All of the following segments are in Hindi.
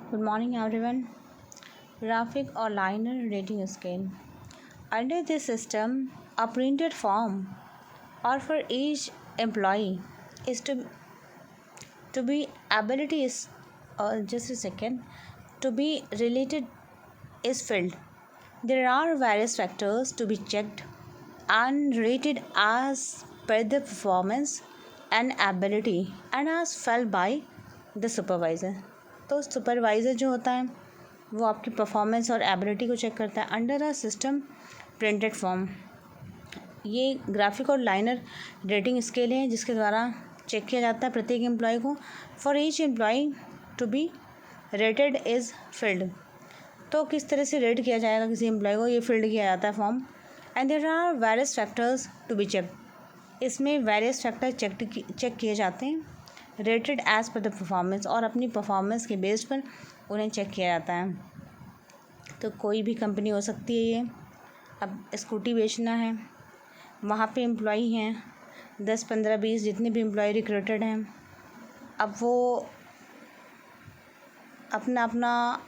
Good morning, everyone. Graphic or linear rating scale. Under this system, a printed form or for each employee is to be ability is just a second to be related is filled. There are various factors to be checked and rated as per the performance and ability and as felt by the supervisor. तो सुपरवाइज़र जो होता है वो आपकी परफॉर्मेंस और एबिलिटी को चेक करता है under a system printed form. ये ग्राफिक और लाइनर रेटिंग स्केल है जिसके द्वारा चेक किया जाता है प्रत्येक एम्प्लॉय को for each employee to be rated is filled. तो किस तरह से रेट किया जाएगा किसी एम्प्लॉय को, ये फिल्ड किया जाता है form. And there are various factors to be check. इसमें वेरियस फैक्टर चेक किए जाते हैं rated as per the performance और अपनी परफॉर्मेंस के बेस पर उन्हें चेक किया जाता है। तो कोई भी कंपनी हो सकती है ये। अब स्कूटी बेचना है, वहाँ पे एम्प्लॉई हैं 10, 15, 20 जितने भी एम्प्लॉय रिक्रूटेड हैं। अब वो अपना अपना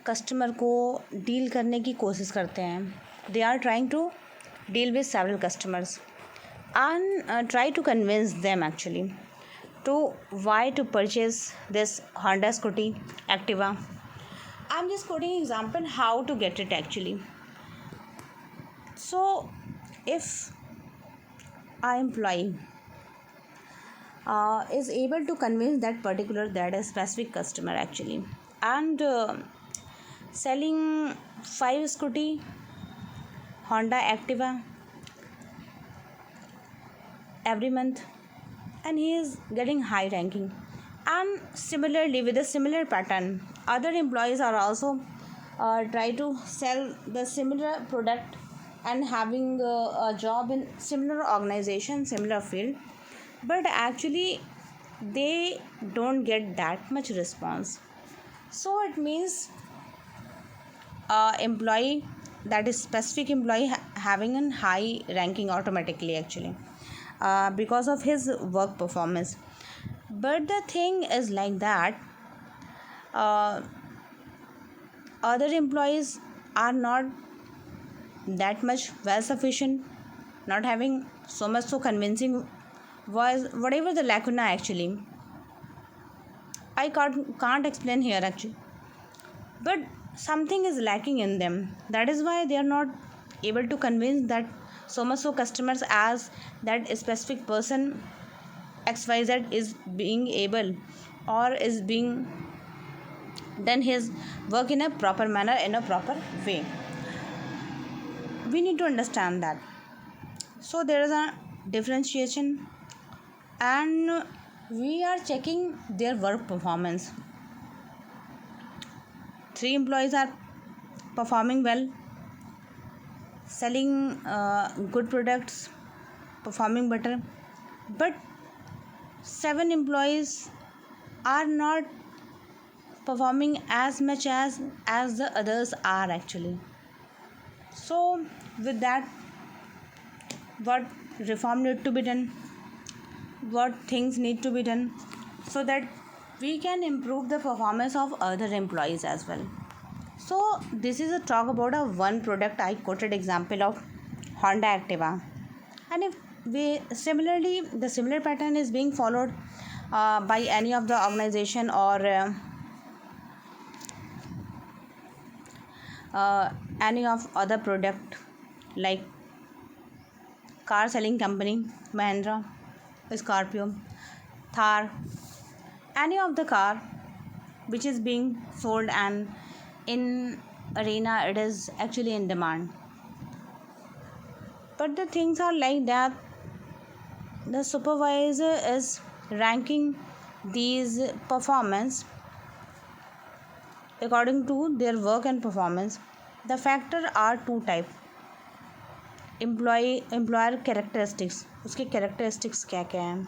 कस्टमर को डील करने की कोशिश करते हैं। They are trying to deal with several customers and try to convince them actually to why to purchase this Honda Scooty Activa. I'm just quoting example how to get it actually. So if our employee is able to convince that is specific customer actually and selling 5 Scooty Honda Activa every month and he is getting high ranking, and similarly with a similar pattern other employees are also try to sell the similar product and having a job in similar organization, similar field, but actually they don't get that much response. So it means employee, that is specific employee having a high ranking automatically actually because of his work performance. But the thing is like that other employees are not that much well sufficient, not having so much so convincing was whatever the lacuna actually. I can't explain here actually, but something is lacking in them. That is why they are not able to convince that so much so customers as that specific person XYZ is being able or is being done his work in a proper manner, in a proper way. We need to understand that. So there is a differentiation and we are checking their work performance. 3 employees are performing well, selling good products, performing better, but 7 employees are not performing as much as the others are actually. So with that, what reform need to be done, what things need to be done so that we can improve the performance of other employees as well. So this is a talk about a one product. I quoted example of Honda Activa, and if we similarly the similar pattern is being followed by any of the organization or any of other product like car selling company Mahindra, Scorpio, Thar, any of the car which is being sold and in arena it is actually in demand. But the things are like that the supervisor is ranking these performance according to their work and performance. The factor are two type. Employer characteristics, उसके कैरेक्टरिस्टिक्स क्या क्या हैं,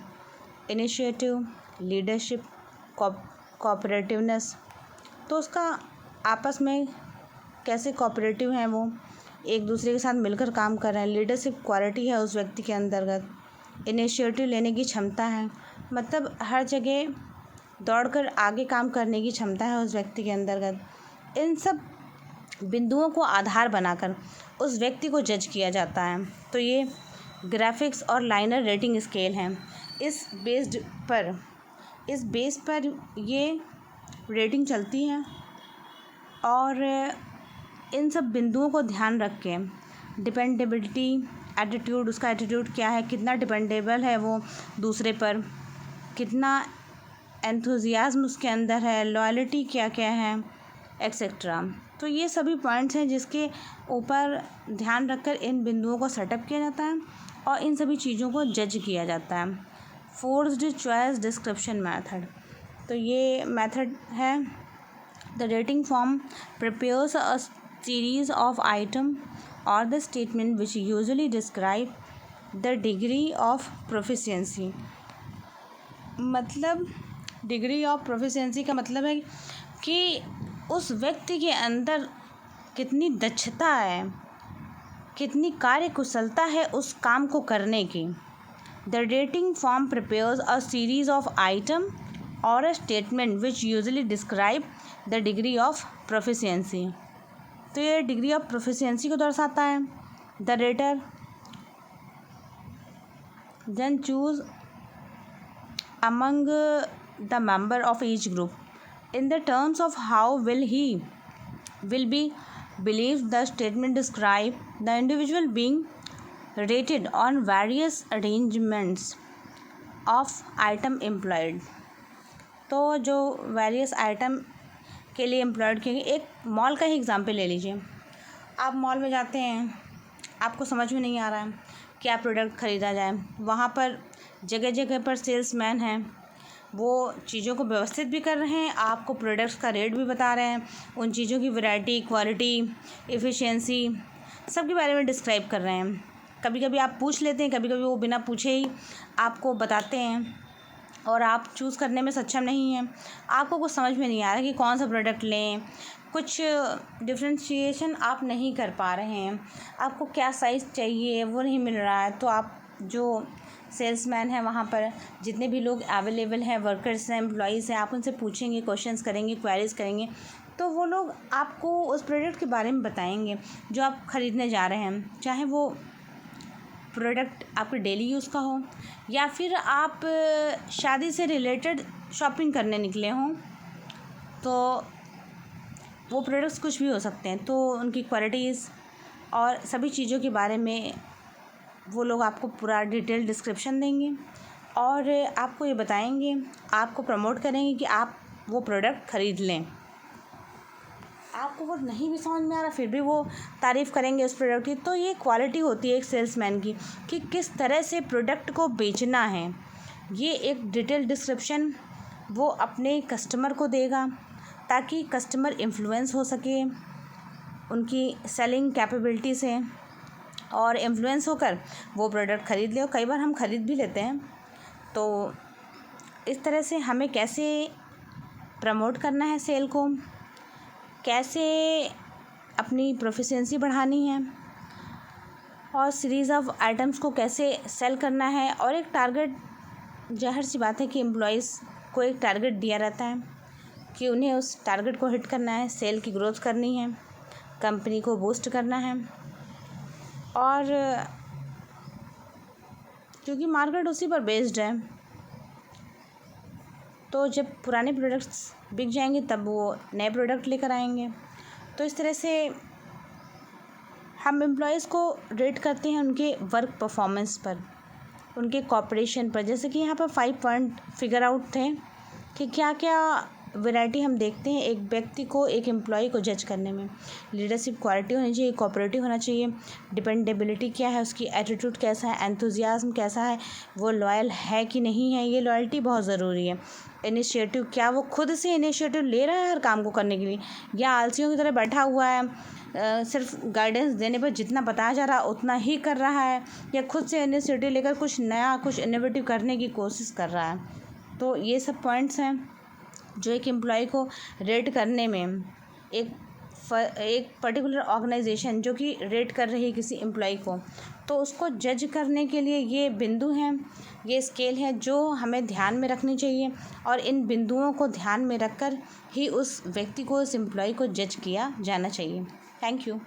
इनिशिएटिव, लीडरशिप, कोऑपरेटिवनेस। तो उसका आपस में कैसे कोऑपरेटिव हैं, वो एक दूसरे के साथ मिलकर काम कर रहे हैं, लीडरशिप क्वालिटी है उस व्यक्ति के अंतर्गत, इनिशिएटिव लेने की क्षमता है। मतलब हर जगह दौड़कर आगे काम करने की क्षमता है उस व्यक्ति के अंतर्गत। इन सब बिंदुओं को आधार बनाकर उस व्यक्ति को जज किया जाता है। तो ये ग्राफिक्स और लाइनर रेटिंग स्केल हैं। इस बेस पर ये रेटिंग चलती है और इन सब बिंदुओं को ध्यान रख के डिपेंडेबिलिटी, एटीट्यूड, उसका एटीट्यूड क्या है, कितना डिपेंडेबल है वो दूसरे पर, कितना एंथुजियाज्म उसके अंदर है, लॉयल्टी क्या क्या है, एक्सेट्रा। तो ये सभी पॉइंट्स हैं जिसके ऊपर ध्यान रखकर इन बिंदुओं को सेटअप किया जाता है और इन सभी चीज़ों को जज किया जाता है। फोर्स्ड चॉइस डिस्क्रिप्शन मेथड, तो ये मेथड है। The rating form prepares a series of item और the statement which usually describe the degree of proficiency. मतलब डिग्री ऑफ प्रोफिशिएंसी का मतलब है कि उस व्यक्ति के अंदर कितनी दक्षता है, कितनी कार्यकुशलता है उस काम को करने की। The rating form prepares a series of item और a statement which usually describe the degree of proficiency. तो ये डिग्री ऑफ प्रोफिशिएंसी को दर्शाता है। The rater then choose among the member of each group in the terms of how will be believed the statement describe the individual being rated on various arrangements of item employed। तो जो वेरियस आइटम के लिए एम्प्लॉयड किए, एक मॉल का ही एग्जांपल ले लीजिए। आप मॉल में जाते हैं, आपको समझ में नहीं आ रहा है क्या प्रोडक्ट ख़रीदा जाए। वहाँ पर जगह जगह पर सेल्समैन हैं, वो चीज़ों को व्यवस्थित भी कर रहे हैं, आपको प्रोडक्ट्स का रेट भी बता रहे हैं, उन चीज़ों की वैरायटी, क्वालिटी, एफिशिएंसी सब के बारे में डिस्क्राइब कर रहे हैं। कभी कभी आप पूछ लेते हैं, कभी कभी वो बिना पूछे ही आपको बताते हैं और आप चूज़ करने में सक्षम नहीं हैं, आपको कुछ समझ में नहीं आ रहा कि कौन सा प्रोडक्ट लें, कुछ डिफ्रेंशिएशन आप नहीं कर पा रहे हैं, आपको क्या साइज़ चाहिए वो नहीं मिल रहा है। तो आप जो सेल्समैन है वहाँ पर जितने भी लोग अवेलेबल हैं, वर्कर्स हैं, एम्प्लॉयज़ हैं, आप उनसे पूछेंगे, क्वेश्चंस करेंगे, क्वेरीज़ करेंगे, तो वो लोग आपको उस प्रोडक्ट के बारे में बताएंगे जो आप ख़रीदने जा रहे हैं। चाहे वो प्रोडक्ट आपके डेली यूज़ का हो या फिर आप शादी से रिलेटेड शॉपिंग करने निकले हों, तो वो प्रोडक्ट्स कुछ भी हो सकते हैं। तो उनकी क्वालिटीज़ और सभी चीज़ों के बारे में वो लोग आपको पूरा डिटेल डिस्क्रिप्शन देंगे और आपको ये बताएंगे, आपको प्रमोट करेंगे कि आप वो प्रोडक्ट ख़रीद लें। आपको वो नहीं भी समझ में आ रहा फिर भी वो तारीफ़ करेंगे उस प्रोडक्ट की। तो ये क्वालिटी होती है एक सेल्समैन की कि किस तरह से प्रोडक्ट को बेचना है। ये एक डिटेल डिस्क्रिप्शन वो अपने कस्टमर को देगा ताकि कस्टमर इन्फ्लुएंस हो सके उनकी सेलिंग कैपेबिलिटी से और इन्फ्लुएंस होकर वो प्रोडक्ट ख़रीद ले। और कई बार हम ख़रीद भी लेते हैं। तो इस तरह से हमें कैसे प्रमोट करना है सेल को, कैसे अपनी प्रोफिशिएंसी बढ़ानी है और सीरीज़ ऑफ आइटम्स को कैसे सेल करना है। और एक टारगेट, ज़ाहिर सी बात है कि एम्प्लॉयज़ को एक टारगेट दिया रहता है कि उन्हें उस टारगेट को हिट करना है, सेल की ग्रोथ करनी है, कंपनी को बूस्ट करना है। और क्योंकि मार्केट उसी पर बेस्ड है, तो जब पुराने प्रोडक्ट्स बिक जाएंगे तब वो नए प्रोडक्ट लेकर आएंगे। तो इस तरह से हम एम्प्लॉयज़ को रेट करते हैं उनके वर्क परफॉर्मेंस पर, उनके कॉपरेशन पर। जैसे कि यहाँ पर 5 पॉइंट फिगर आउट थे कि क्या क्या वैरायटी हम देखते हैं एक व्यक्ति को, एक एम्प्लॉय को जज करने में। लीडरशिप क्वालिटी होनी चाहिए, कोऑपरेटिव होना चाहिए, डिपेंडेबिलिटी क्या है उसकी, एटीट्यूड कैसा है, एंथुजियाज्म कैसा है, वो लॉयल है कि नहीं है, ये लॉयल्टी बहुत ज़रूरी है। इनिशिएटिव, क्या वो खुद से इनिशिएटिव ले रहा है हर काम को करने के लिए या आलसियों की तरह बैठा हुआ है, सिर्फ गाइडेंस देने पर जितना बताया जा रहा है उतना ही कर रहा है, या खुद से इनिशिएटिव लेकर कुछ नया, कुछ इनोवेटिव करने की कोशिश कर रहा है। तो ये सब पॉइंट्स हैं जो एक एम्प्लॉय को रेट करने में एक एक पर्टिकुलर ऑर्गेनाइजेशन जो कि रेट कर रही है किसी एम्प्लॉय को, तो उसको जज करने के लिए ये बिंदु हैं, ये स्केल है जो हमें ध्यान में रखनी चाहिए, और इन बिंदुओं को ध्यान में रखकर ही उस व्यक्ति को, उस एम्प्लॉय को जज किया जाना चाहिए। Thank you.